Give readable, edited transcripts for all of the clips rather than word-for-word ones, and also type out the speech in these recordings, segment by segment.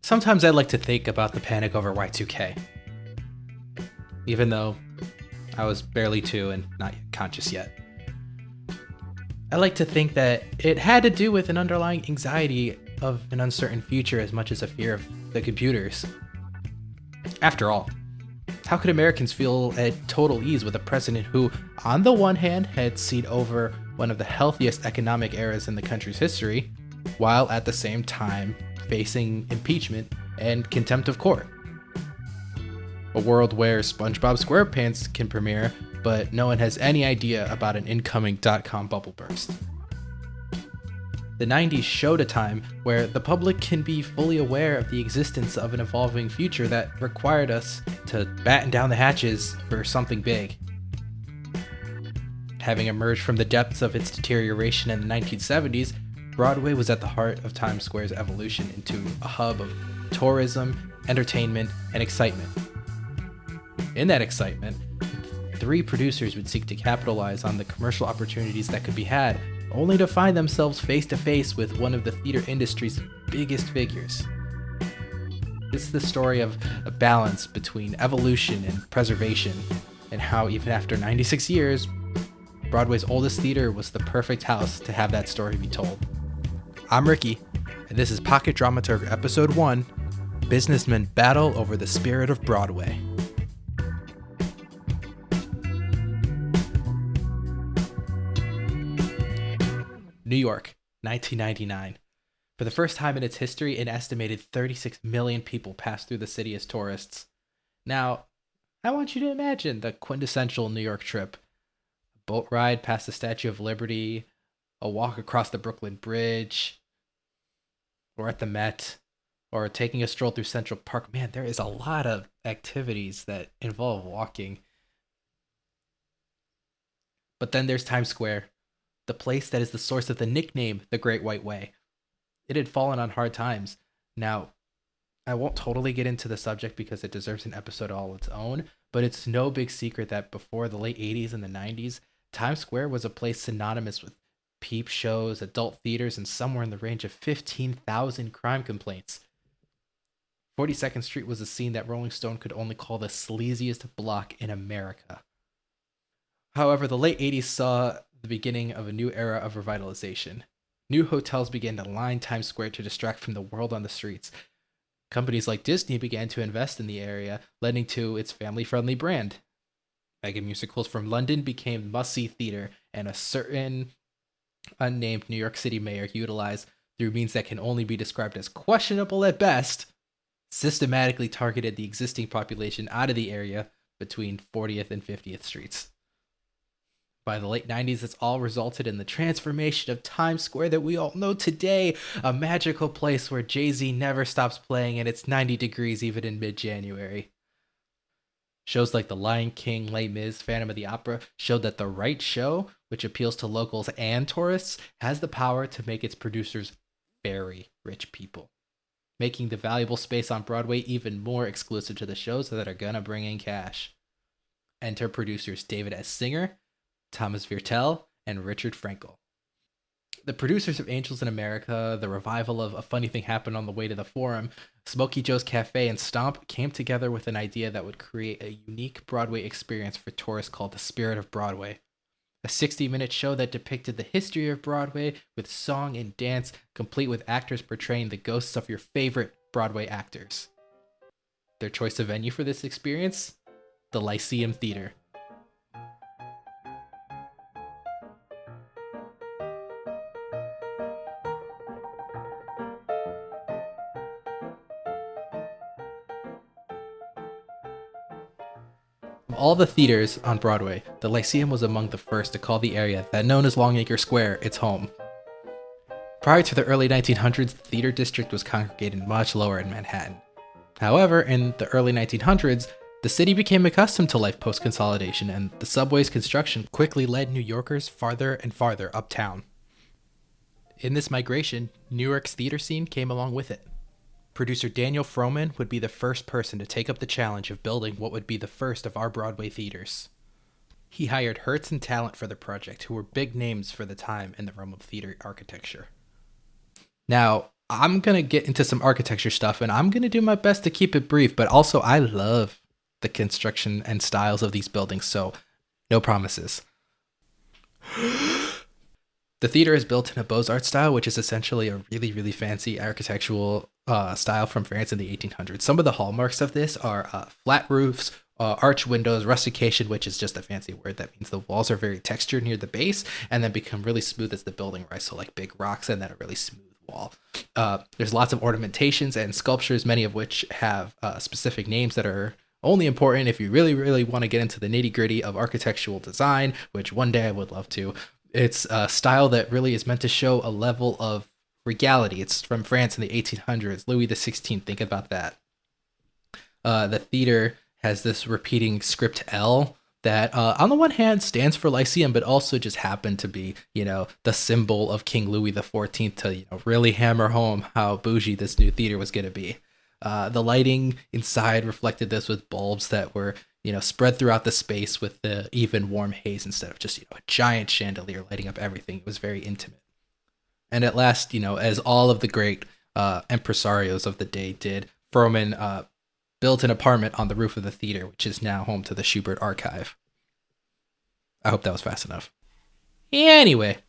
Sometimes I like to think about the panic over Y2K, even though I was barely 2 and not conscious yet. I like to think that it had to do with an underlying anxiety of an uncertain future as much as a fear of the computers. After all, how could Americans feel at total ease with a president who, on the one hand, had seen over one of the healthiest economic eras in the country's history, while at the same time facing impeachment and contempt of court? A world where SpongeBob SquarePants can premiere, but no one has any idea about an incoming .com bubble burst. The 90s showed a time where the public can be fully aware of the existence of an evolving future that required us to batten down the hatches for something big. Having emerged from the depths of its deterioration in the 1970s, Broadway was at the heart of Times Square's evolution into a hub of tourism, entertainment, and excitement. In that excitement, 3 producers would seek to capitalize on the commercial opportunities that could be had, only to find themselves face to face with one of the theater industry's biggest figures. This is the story of a balance between evolution and preservation, and how even after 96 years, Broadway's oldest theater was the perfect house to have that story be told. I'm Ricky, and this is Pocket Dramaturg Episode 1, Businessmen Battle Over the Spirit of Broadway. New York, 1999. For the first time in its history, an estimated 36 million people passed through the city as tourists. Now, I want you to imagine the quintessential New York trip. A boat ride past the Statue of Liberty, a walk across the Brooklyn Bridge, or at the Met, or taking a stroll through Central Park. Man, there is a lot of activities that involve walking. But then there's Times Square, the place that is the source of the nickname the Great White Way. It had fallen on hard times. Now, I won't totally get into the subject because it deserves an episode all its own, but it's no big secret that before the late 80s and the 90s, Times Square was a place synonymous with peep shows, adult theaters, and somewhere in the range of 15,000 crime complaints. 42nd Street was a scene that Rolling Stone could only call the sleaziest block in America. However, the late 80s saw the beginning of a new era of revitalization. New hotels began to line Times Square to distract from the world on the streets. Companies like Disney began to invest in the area, lending to its family-friendly brand. Mega musicals from London became must-see theater, and a certain unnamed New York City mayor utilized, through means that can only be described as questionable at best, systematically targeted the existing population out of the area between 40th and 50th Streets. By the late 90s, it's all resulted in the transformation of Times Square that we all know today, a magical place where Jay-Z never stops playing and it's 90 degrees even in mid-January. Shows like The Lion King, Les Mis, Phantom of the Opera showed that the right show, which appeals to locals and tourists, has the power to make its producers very rich people, making the valuable space on Broadway even more exclusive to the shows that are gonna bring in cash. Enter producers David S. Singer, Thomas Viertel, and Richard Frankel. The producers of Angels in America, the revival of A Funny Thing Happened on the Way to the Forum, Smokey Joe's Cafe, and Stomp came together with an idea that would create a unique Broadway experience for tourists called The Spirit of Broadway. A 60-minute show that depicted the history of Broadway with song and dance, complete with actors portraying the ghosts of your favorite Broadway actors. Their choice of venue for this experience? The Lyceum Theater. Of all the theaters on Broadway, the Lyceum was among the first to call the area that known as Longacre Square its home. Prior to the early 1900s, the theater district was congregated much lower in Manhattan. However, in the early 1900s, the city became accustomed to life post-consolidation, and the subway's construction quickly led New Yorkers farther and farther uptown. In this migration, New York's theater scene came along with it. Producer Daniel Frohman would be the first person to take up the challenge of building what would be the first of our Broadway theaters. He hired Hertz and Talent for the project, who were big names for the time in the realm of theater architecture. Now, I'm going to get into some architecture stuff, and I'm going to do my best to keep it brief, but also I love the construction and styles of these buildings, so no promises. The theater is built in a Beaux-Arts style, which is essentially a really, really fancy architectural style from France in the 1800s. Some of the hallmarks of this are flat roofs, arch windows, rustication, which is just a fancy word that means the walls are very textured near the base and then become really smooth as the building rises. So like big rocks and then a really smooth wall. There's lots of ornamentations and sculptures, many of which have specific names that are only important if you really, really want to get into the nitty gritty of architectural design, which one day I would love to. It's a style that really is meant to show a level of regality. It's from France in the 1800s. Louis XVI, think about that. The theater has this repeating script L that, on the one hand, stands for Lyceum, but also just happened to be, the symbol of King Louis XIV to, really hammer home how bougie this new theater was going to be. The lighting inside reflected this with bulbs that were spread throughout the space with the even warm haze instead of just, a giant chandelier lighting up everything. It was very intimate. And at last, as all of the great impresarios of the day did, Frohman built an apartment on the roof of the theater, which is now home to the Schubert Archive. I hope that was fast enough. Anyway,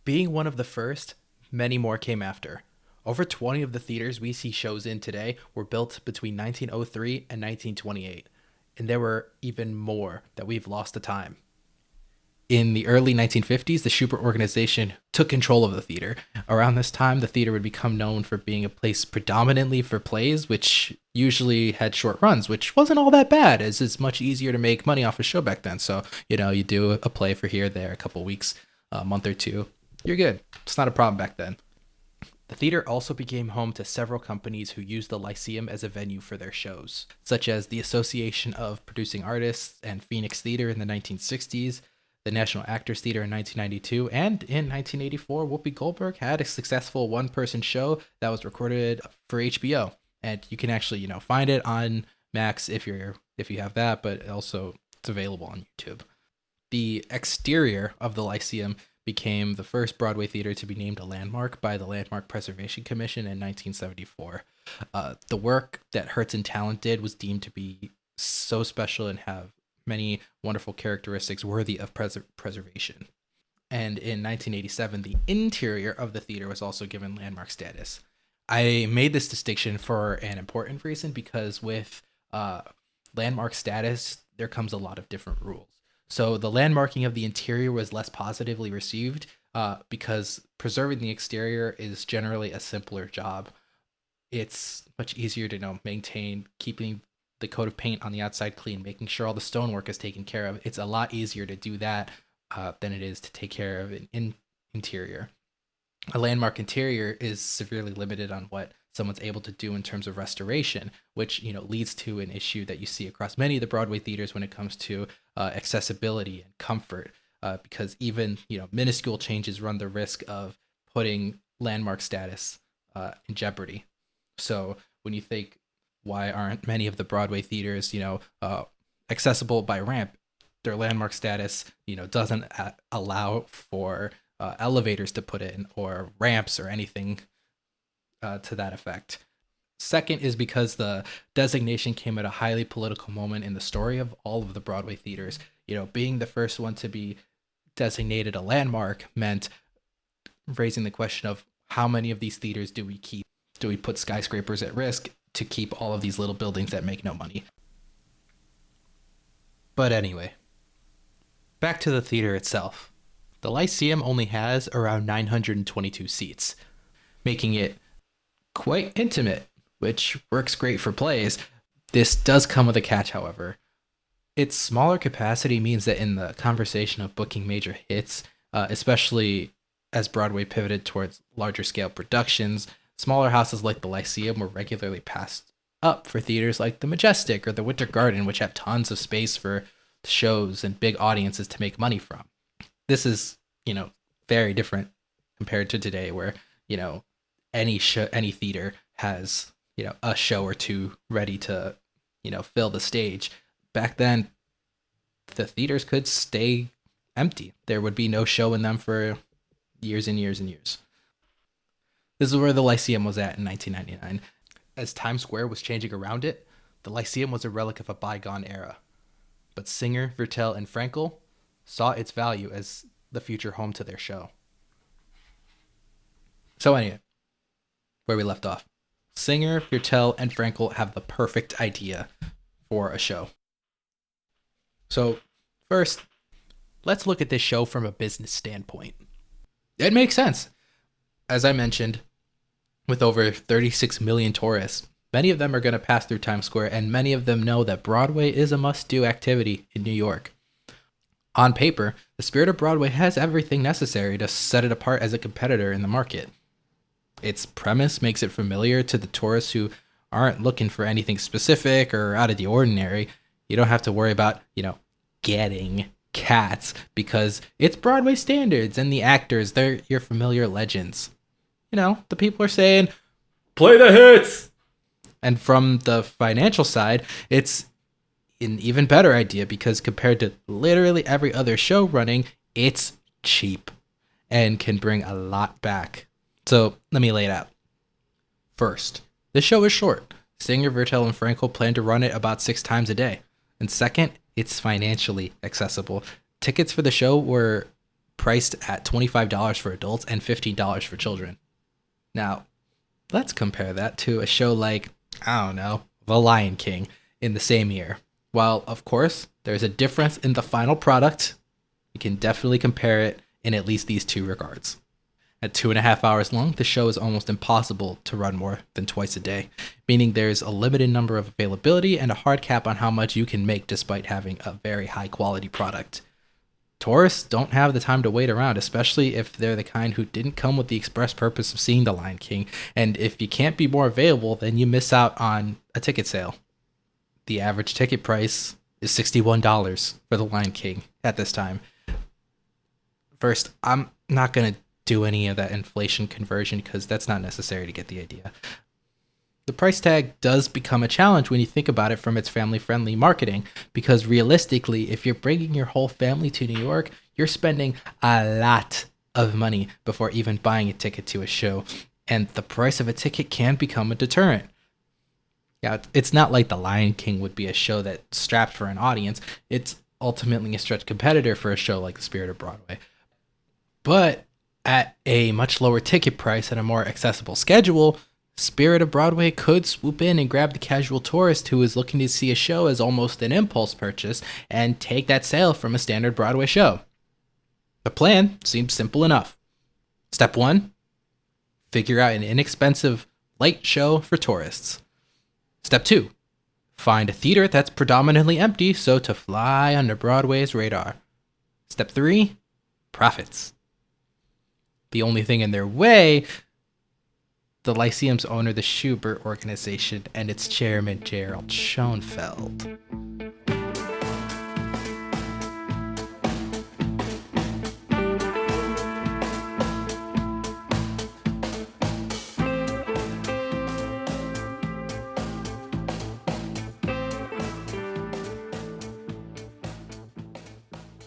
being one of the first, many more came after. Over 20 of the theaters we see shows in today were built between 1903 and 1928. And there were even more that we've lost to time. In the early 1950s, the Schubert organization took control of the theater. Around this time, the theater would become known for being a place predominantly for plays, which usually had short runs, which wasn't all that bad, as it's much easier to make money off a show back then. So, you do a play for here, there, a couple weeks, a month or two. You're good. It's not a problem back then. The theater also became home to several companies who used the Lyceum as a venue for their shows, such as the Association of Producing Artists and Phoenix Theater in the 1960s, the National Actors Theater in 1992, and in 1984, Whoopi Goldberg had a successful one-person show that was recorded for HBO. And you can actually, find it on Max if you have that, but also it's available on YouTube. The exterior of the Lyceum became the first Broadway theater to be named a landmark by the Landmark Preservation Commission in 1974. The work that Hertz and Talent did was deemed to be so special and have many wonderful characteristics worthy of preservation. And in 1987, the interior of the theater was also given landmark status. I made this distinction for an important reason because with landmark status, there comes a lot of different rules. So the landmarking of the interior was less positively received because preserving the exterior is generally a simpler job. It's much easier to maintain, keeping the coat of paint on the outside clean, making sure all the stonework is taken care of. It's a lot easier to do that than it is to take care of an interior. A landmark interior is severely limited on what someone's able to do in terms of restoration, which leads to an issue that you see across many of the Broadway theaters when it comes to accessibility and comfort, because even minuscule changes run the risk of putting landmark status in jeopardy. So when you think, why aren't many of the Broadway theaters accessible by ramp? Their landmark status doesn't allow for elevators to put in or ramps or anything to that effect. Second is because the designation came at a highly political moment in the story of all of the Broadway theaters. Being the first one to be designated a landmark meant raising the question of how many of these theaters do we keep? Do we put skyscrapers at risk to keep all of these little buildings that make no money? But anyway, back to the theater itself. The Lyceum only has around 922 seats, making it quite intimate, which works great for plays. This does come with a catch, however. Its smaller capacity means that in the conversation of booking major hits, especially as Broadway pivoted towards larger scale productions, smaller houses like the Lyceum were regularly passed up for theaters like the Majestic or the Winter Garden, which have tons of space for shows and big audiences to make money from. This is, very different compared to today where, any theater has, a show or two ready to, fill the stage. Back then, the theaters could stay empty. There would be no show in them for years and years and years. This is where the Lyceum was at in 1999. As Times Square was changing around it, the Lyceum was a relic of a bygone era. But Singer, Vertel, and Frankel saw its value as the future home to their show. So anyway, where we left off. Singer, Vertel, and Frankel have the perfect idea for a show. So first, let's look at this show from a business standpoint. It makes sense. As I mentioned, with over 36 million tourists, many of them are going to pass through Times Square, and many of them know that Broadway is a must-do activity in New York. On paper, the Spirit of Broadway has everything necessary to set it apart as a competitor in the market. Its premise makes it familiar to the tourists who aren't looking for anything specific or out of the ordinary. You don't have to worry about, getting cats because it's Broadway standards and the actors, they're your familiar legends. The people are saying, play the hits! And from the financial side, it's an even better idea because compared to literally every other show running, it's cheap and can bring a lot back. So let me lay it out. First, the show is short. Singer, Vertel, and Frankel plan to run it about 6 times a day. And second, it's financially accessible. Tickets for the show were priced at $25 for adults and $15 for children. Now, let's compare that to a show like, The Lion King in the same year. While, of course, there's a difference in the final product, you can definitely compare it in at least these 2 regards. At 2.5 hours long, the show is almost impossible to run more than twice a day, meaning there's a limited number of availability and a hard cap on how much you can make despite having a very high quality product. Tourists don't have the time to wait around, especially if they're the kind who didn't come with the express purpose of seeing The Lion King, and if you can't be more available, then you miss out on a ticket sale. The average ticket price is $61 for The Lion King at this time. First, I'm not going to do any of that inflation conversion because that's not necessary to get the idea. The price tag does become a challenge when you think about it from its family-friendly marketing, because realistically, if you're bringing your whole family to New York, you're spending a lot of money before even buying a ticket to a show, and the price of a ticket can become a deterrent. Yeah, it's not like The Lion King would be a show that's strapped for an audience. It's ultimately a stretch competitor for a show like The Spirit of Broadway. But at a much lower ticket price and a more accessible schedule, Spirit of Broadway could swoop in and grab the casual tourist who is looking to see a show as almost an impulse purchase and take that sale from a standard Broadway show. The plan seems simple enough. Step 1, figure out an inexpensive, light show for tourists. Step 2, find a theater that's predominantly empty so to fly under Broadway's radar. Step 3, profits. The only thing in their way, the Lyceum's owner, the Schubert Organization, and its chairman, Gerald Schoenfeld.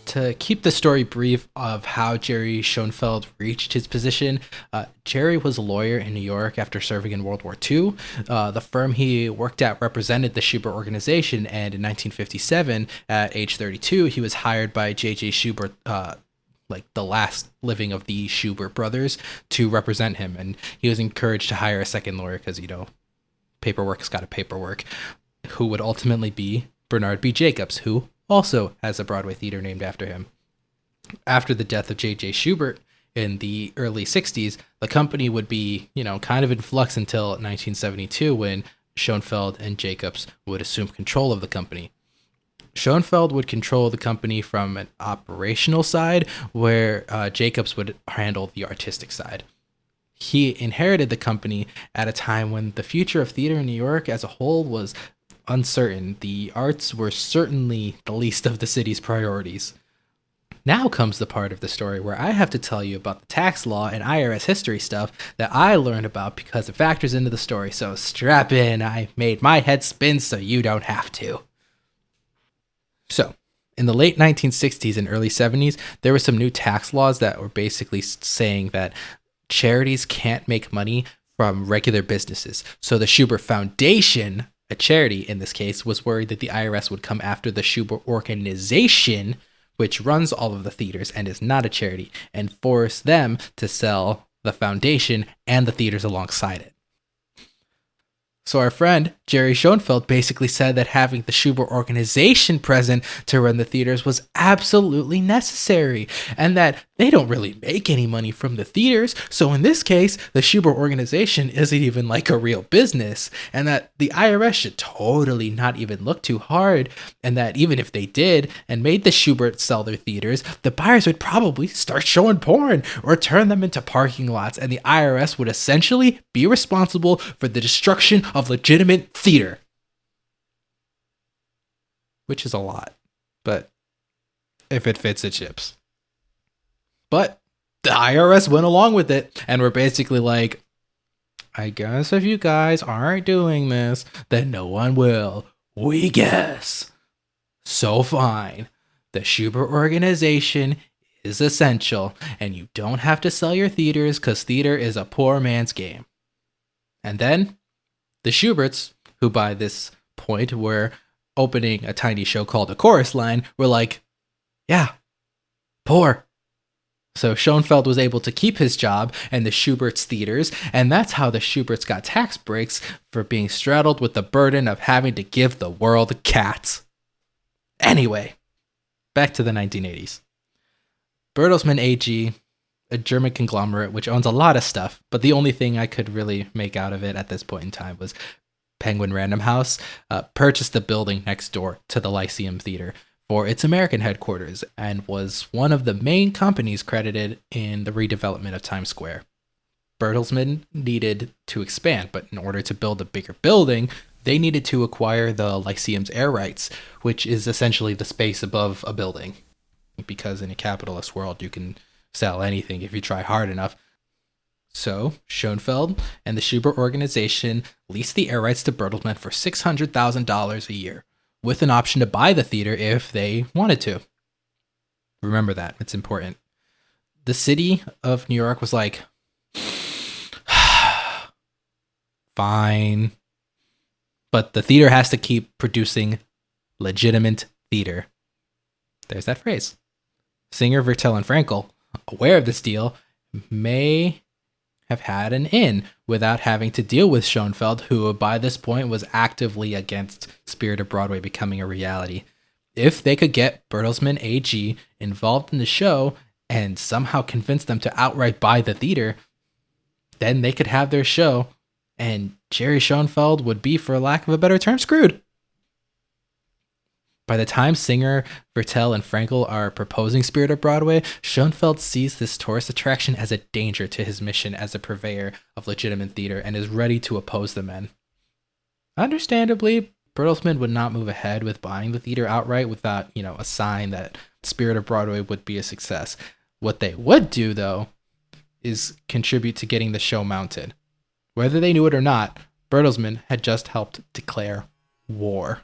To keep the story brief of how Jerry Schoenfeld reached his position, Jerry was a lawyer in New York after serving in World War II. The firm he worked at represented the Schubert Organization, and in 1957, at age 32, he was hired by J.J. Schubert, the last living of the Schubert brothers, to represent him. And he was encouraged to hire a second lawyer because, paperwork's got a paperwork, who would ultimately be Bernard B. Jacobs, who also has a Broadway theater named after him. After the death of J.J. Schubert in the early 60s, the company would be, kind of in flux until 1972 when Schoenfeld and Jacobs would assume control of the company. Schoenfeld would control the company from an operational side, where Jacobs would handle the artistic side. He inherited the company at a time when the future of theater in New York as a whole was uncertain. The arts were certainly the least of the city's priorities. Now comes the part of the story where I have to tell you about the tax law and IRS history stuff that I learned about because it factors into the story, so strap in. I made my head spin so you don't have to. So, in the late 1960s and early 70s, there were some new tax laws that were basically saying that charities can't make money from regular businesses. So the Schubert Foundation, a charity in this case, was worried that the IRS would come after the Schubert organization, which runs all of the theaters and is not a charity, and force them to sell the foundation and the theaters alongside it. So our friend Jerry Schoenfeld basically said that having the Schubert organization present to run the theaters was absolutely necessary, and that they don't really make any money from the theaters. So in this case, the Schubert organization isn't even like a real business, and that the IRS should totally not even look too hard, and that even if they did and made the Schubert sell their theaters, the buyers would probably start showing porn or turn them into parking lots, and the IRS would essentially be responsible for the destruction of legitimate theater. Which is a lot, but if it fits, it ships. But the IRS went along with it and were basically like, I guess if you guys aren't doing this, then no one will. We guess. So fine. The Schubert organization is essential, and you don't have to sell your theaters because theater is a poor man's game. And then the Schuberts, who by this point were opening a tiny show called The Chorus Line, were like, yeah, poor. So Schoenfeld was able to keep his job and the Schuberts' theaters, and that's how the Schuberts got tax breaks for being straddled with the burden of having to give the world cats. Anyway, back to the 1980s. Bertelsmann AG, a German conglomerate which owns a lot of stuff, but the only thing I could really make out of it at this point in time was Penguin Random House purchased the building next door to the Lyceum Theater for its American headquarters and was one of the main companies credited in the redevelopment of Times Square. Bertelsmann needed to expand, but in order to build a bigger building, they needed to acquire the Lyceum's air rights, which is essentially the space above a building. Because in a capitalist world, you can sell anything if you try hard enough. So Schoenfeld and the Schubert organization leased the air rights to Bertelsmann for $600,000 a year, with an option to buy the theater if they wanted to. Remember that, it's important. The city of New York was like, fine, but the theater has to keep producing legitimate theater. There's that phrase. Singer, Vertel, and Frankel, aware of this deal, may have had an in without having to deal with Schoenfeld, who by this point was actively against Spirit of Broadway becoming a reality. If they could get Bertelsmann AG involved in the show and somehow convince them to outright buy the theater, then they could have their show, and Jerry Schoenfeld would be, for lack of a better term, screwed. By the time Singer, Vertel, and Frankel are proposing Spirit of Broadway, Schoenfeld sees this tourist attraction as a danger to his mission as a purveyor of legitimate theater and is ready to oppose the men. Understandably, Bertelsmann would not move ahead with buying the theater outright without, a sign that Spirit of Broadway would be a success. What they would do, though, is contribute to getting the show mounted. Whether they knew it or not, Bertelsmann had just helped declare war.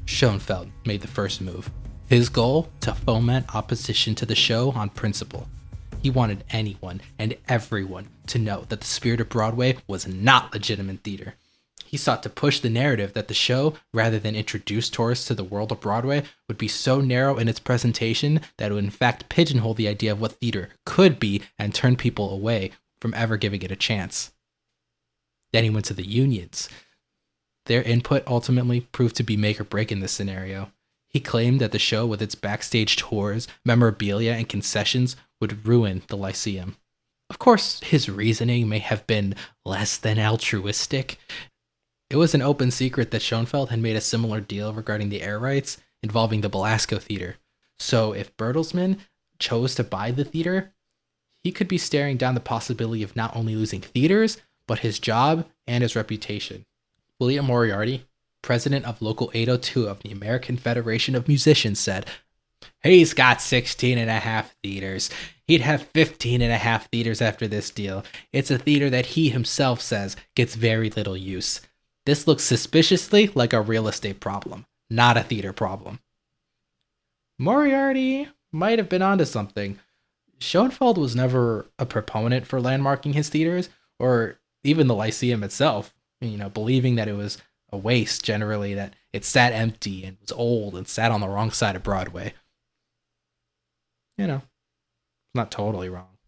Schoenfeld made the first move. His goal, to foment opposition to the show on principle. He wanted anyone and everyone to know that the Spirit of Broadway was not legitimate theater. He sought to push the narrative that the show, rather than introduce tourists to the world of Broadway, would be so narrow in its presentation that it would in fact pigeonhole the idea of what theater could be and turn people away from ever giving it a chance. Then he went to the unions. Their input ultimately proved to be make or break in this scenario. He claimed that the show, with its backstage tours, memorabilia, and concessions, would ruin the Lyceum. Of course, his reasoning may have been less than altruistic. It was an open secret that Schoenfeld had made a similar deal regarding the air rights involving the Belasco Theater. So if Bertelsmann chose to buy the theater, he could be staring down the possibility of not only losing theaters, but his job and his reputation. William Moriarty, president of Local 802 of the American Federation of Musicians, said, He's got 16 and a half theaters. He'd have 15 and a half theaters after this deal. It's a theater that he himself says gets very little use. This looks suspiciously like a real estate problem, not a theater problem. Moriarty might have been onto something. Schoenfeld was never a proponent for landmarking his theaters, or even the Lyceum itself, believing that it was a waste generally, that it sat empty and was old and sat on the wrong side of Broadway. Not totally wrong.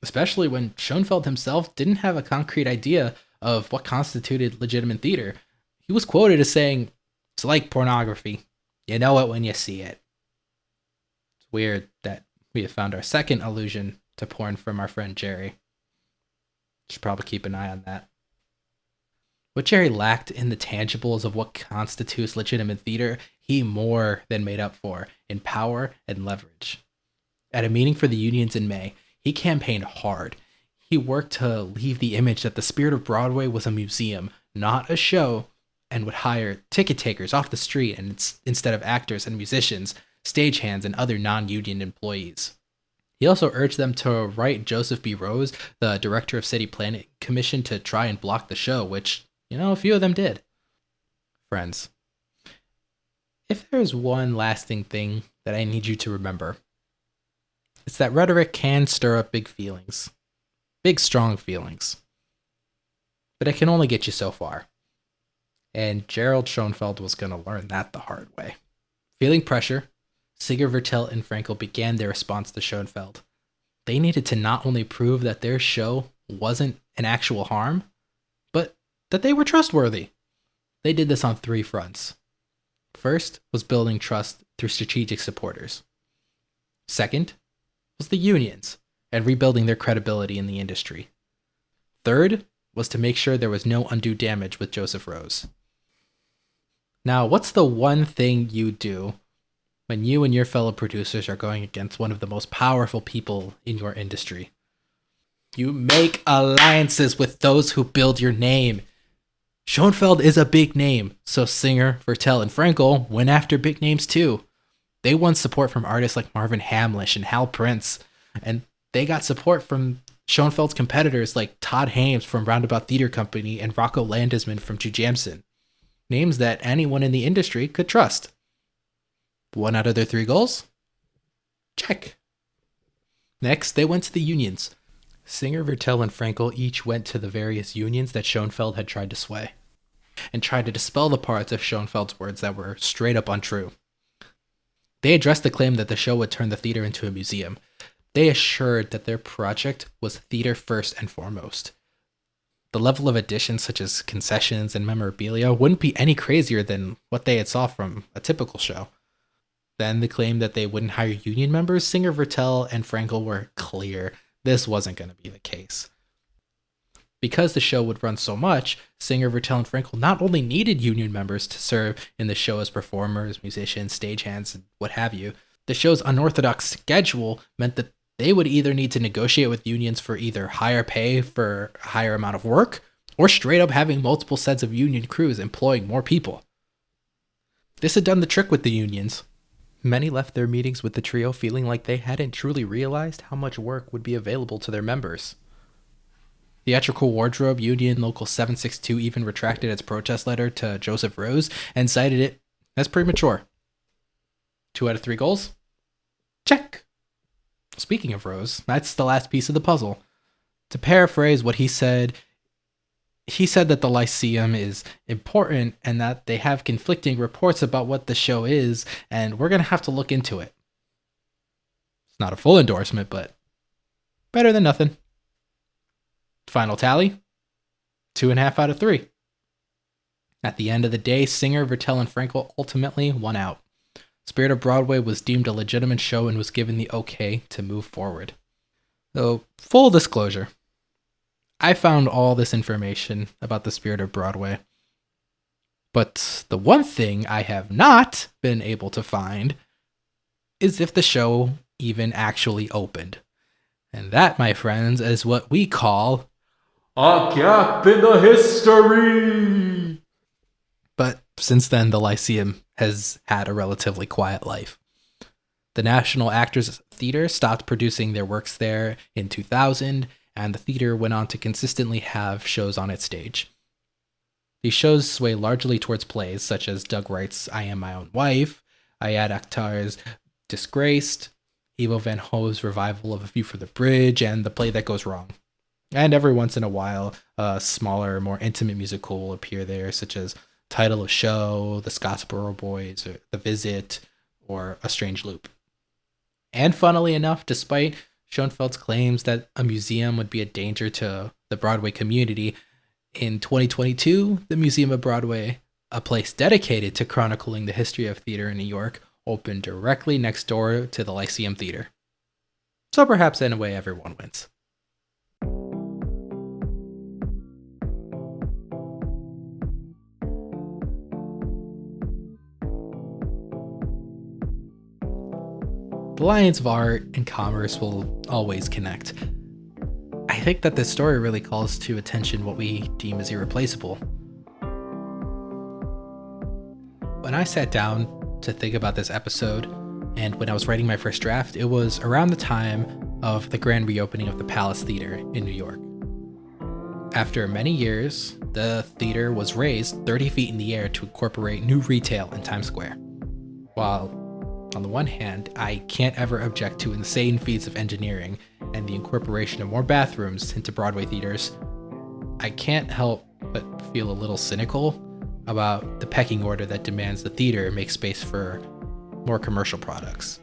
Especially when Schoenfeld himself didn't have a concrete idea of what constituted legitimate theater. He was quoted as saying, "It's like pornography. You know it when you see it." It's weird that we have found our second allusion to porn from our friend Jerry. Should probably keep an eye on that. What Jerry lacked in the tangibles of what constitutes legitimate theater, he more than made up for in power and leverage. At a meeting for the unions in May, he campaigned hard. He worked to leave the image that the Spirit of Broadway was a museum, not a show, and would hire ticket takers off the street instead of actors and musicians, stagehands, and other non-union employees. He also urged them to write Joseph B. Rose, the director of City Planning Commission, to try and block the show, which, a few of them did. Friends, if there's one lasting thing that I need you to remember, it's that rhetoric can stir up big feelings. Big, strong feelings. But it can only get you so far. And Gerald Schoenfeld was going to learn that the hard way. Feeling pressure, Singer, Vertel, and Frankel began their response to Schoenfeld. They needed to not only prove that their show wasn't an actual harm, but that they were trustworthy. They did this on 3 fronts. First was building trust through strategic supporters. Second was the unions and rebuilding their credibility in the industry. Third was to make sure there was no undue damage with Joseph Rose. Now, what's the one thing you do when you and your fellow producers are going against one of the most powerful people in your industry? You make alliances with those who build your name. Schoenfeld is a big name, so Singer, Vertel, and Frankel went after big names too. They won support from artists like Marvin Hamlish and Hal Prince, and they got support from Schoenfeld's competitors like Todd Hames from Roundabout Theater Company and Rocco Landesman from Jujamcyn. Names that anyone in the industry could trust. 1 out of their 3 goals? Check. Next, they went to the unions. Singer, Vertel, and Frankel each went to the various unions that Schoenfeld had tried to sway, and tried to dispel the parts of Schoenfeld's words that were straight up untrue. They addressed the claim that the show would turn the theater into a museum. They assured that their project was theater first and foremost. The level of additions such as concessions and memorabilia wouldn't be any crazier than what they had saw from a typical show. Then the claim that they wouldn't hire union members, Singer, Vertel, and Frankel were clear this wasn't going to be the case. Because the show would run so much, Singer, Vertel, and Frankel not only needed union members to serve in the show as performers, musicians, stagehands, and what have you, the show's unorthodox schedule meant that they would either need to negotiate with unions for either higher pay for a higher amount of work, or straight up having multiple sets of union crews employing more people. This had done the trick with the unions. Many left their meetings with the trio feeling like they hadn't truly realized how much work would be available to their members. Theatrical Wardrobe Union Local 762 even retracted its protest letter to Joseph Rose and cited it as premature. 2 out of 3 goals? Check! Speaking of Rose, that's the last piece of the puzzle. To paraphrase what he said that the Lyceum is important and that they have conflicting reports about what the show is, and we're going to have to look into it. It's not a full endorsement, but better than nothing. Final tally, 2.5 out of 3. At the end of the day, Singer, Vertel, and Frankel ultimately won out. Spirit of Broadway was deemed a legitimate show and was given the okay to move forward. So, full disclosure, I found all this information about the Spirit of Broadway. But the one thing I have not been able to find is if the show even actually opened. And that, my friends, is what we call a gap in the history. But since then, the Lyceum has had a relatively quiet life. The National Actors Theatre stopped producing their works there in 2000, and the theater went on to consistently have shows on its stage. These shows sway largely towards plays such as Doug Wright's I Am My Own Wife, Ayad Akhtar's Disgraced, Ivo Van Hove's revival of A View from the Bridge, and The Play That Goes Wrong. And every once in a while, a smaller, more intimate musical will appear there, such as Title of Show, The Scottsboro Boys, or The Visit, or A Strange Loop. And funnily enough, despite Schoenfeld's claims that a museum would be a danger to the Broadway community, in 2022, the Museum of Broadway, a place dedicated to chronicling the history of theater in New York, opened directly next door to the Lyceum Theater. So perhaps in a way everyone wins. The lines of art and commerce will always connect. I think that this story really calls to attention what we deem as irreplaceable. When I sat down to think about this episode, and when I was writing my first draft, it was around the time of the grand reopening of the Palace Theater in New York. After many years, the theater was raised 30 feet in the air to incorporate new retail in Times Square. While on the one hand, I can't ever object to insane feats of engineering and the incorporation of more bathrooms into Broadway theaters, I can't help but feel a little cynical about the pecking order that demands the theater make space for more commercial products.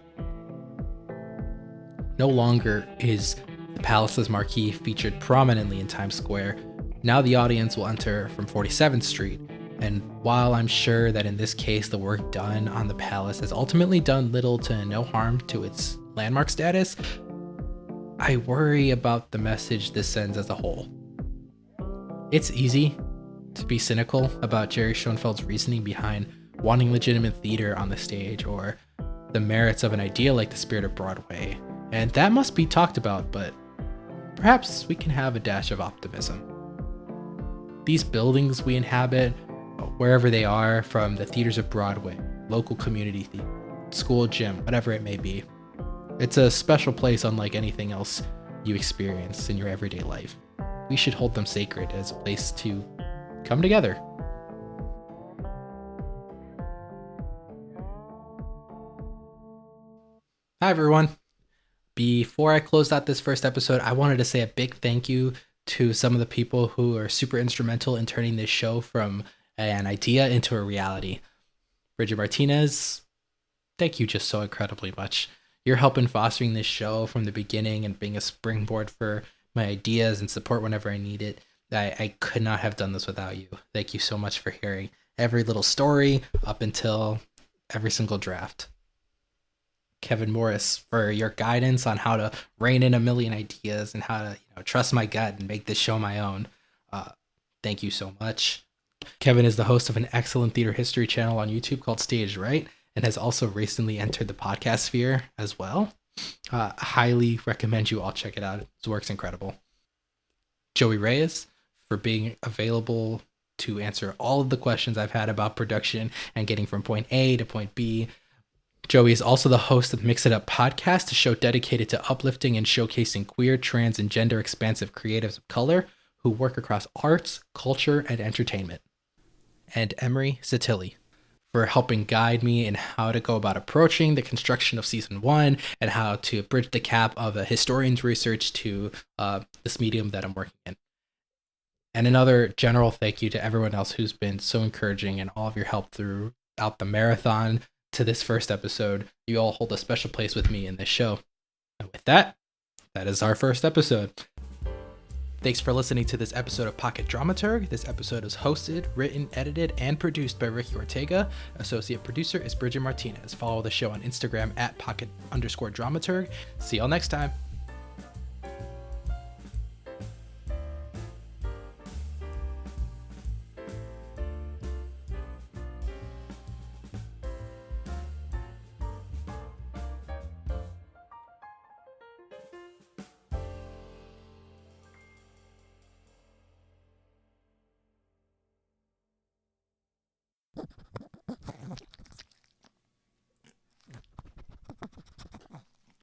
No longer is the Palace's marquee featured prominently in Times Square. Now the audience will enter from 47th Street, and while I'm sure that in this case the work done on the Palace has ultimately done little to no harm to its landmark status, I worry about the message this sends as a whole. It's easy to be cynical about Jerry Schoenfeld's reasoning behind wanting legitimate theater on the stage or the merits of an idea like the Spirit of Broadway, and that must be talked about, but perhaps we can have a dash of optimism. These buildings we inhabit, wherever they are, from the theaters of Broadway, local community theater, school gym, whatever it may be, it's a special place unlike anything else you experience in your everyday life. We should hold them sacred as a place to come together. Hi everyone. Before I closed out this first episode, I wanted to say a big thank you to some of the people who are super instrumental in turning this show from an idea into a reality. Bridget Martinez, thank you just so incredibly much. Your help in fostering this show from the beginning and being a springboard for my ideas and support whenever I need it. I could not have done this without you. Thank you so much for hearing every little story up until every single draft. Kevin Morris, for your guidance on how to rein in a million ideas and how to trust my gut and make this show my own. Thank you so much. Kevin is the host of an excellent theater history channel on YouTube called Staged Right, and has also recently entered the podcast sphere as well. Highly recommend you all check it out. His work's incredible. Joey Reyes, for being available to answer all of the questions I've had about production and getting from point A to point B. Joey is also the host of Mix It Up podcast, a show dedicated to uplifting and showcasing queer, trans, and gender expansive creatives of color who work across arts, culture, and entertainment. And Emery Satilli, for helping guide me in how to go about approaching the construction of season 1 and how to bridge the gap of a historian's research to this medium that I'm working in. And another general thank you to everyone else who's been so encouraging and all of your help throughout the marathon to this first episode. You all hold a special place with me in this show. And with that, that is our first episode. Thanks for listening to this episode of Pocket Dramaturg. This episode is hosted, written, edited, and produced by Ricky Ortega. Associate producer is Bridget Martinez. Follow the show on Instagram at Pocket_Dramaturg. See y'all next time.